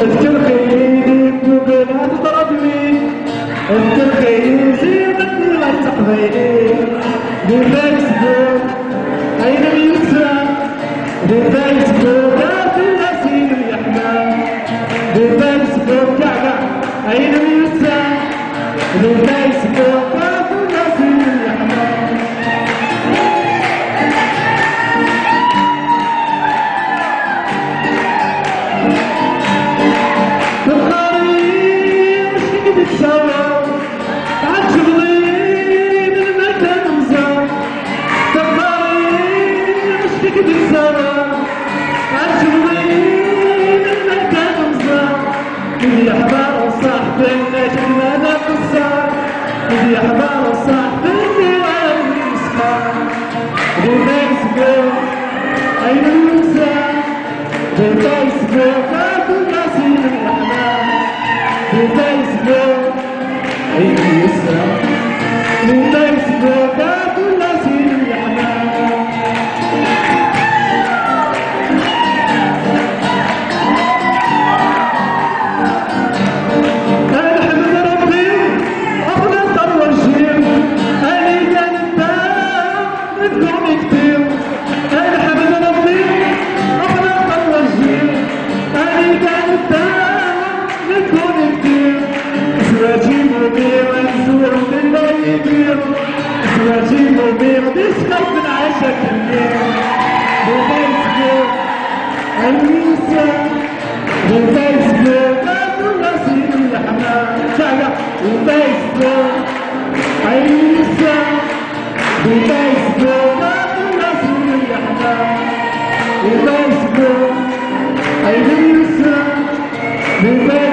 اذكر خيري بلا تضربني، اذكر خيري زينك ولا تقضيني. بالفيسبوك أين اليسرى، بالفيسبوك كل سين يحمى، بالفيسبوك كعكع أين اليسرى، بالفيسبوك كل سين يحمى. بالسوا عالشغلي من المكان مزار، تباري مشتك بالسوا عالشغلي من المكان مزار. يا حبار وصاحبي ناجد ماذا قصار، يا حبار وصاحبي نيران المسخار. بالفيسبوك أين الوسام، بالفيسبوك كل ناسين الأحلام. بالفيسبوك أين الوسام، بالفيسبوك كل ناسين الأحلام. الحمد ربي أفضل طور جيل، أني كان الدار نذكرني كتير. الحمد ربي أفضل طور جيل، أني كان الدار نذكرني كتير. زواجي مبير نزور من لا يدير، زواجي مبير نسخف من عشا كبير. بالفيسبوك النساء، بالفيسبوك كل نسيم الأحلام. شعلة بالفيسبوك النساء، بالفيسبوك كل نسيم الأحلام. بالفيسبوك النساء، بالفيسبوك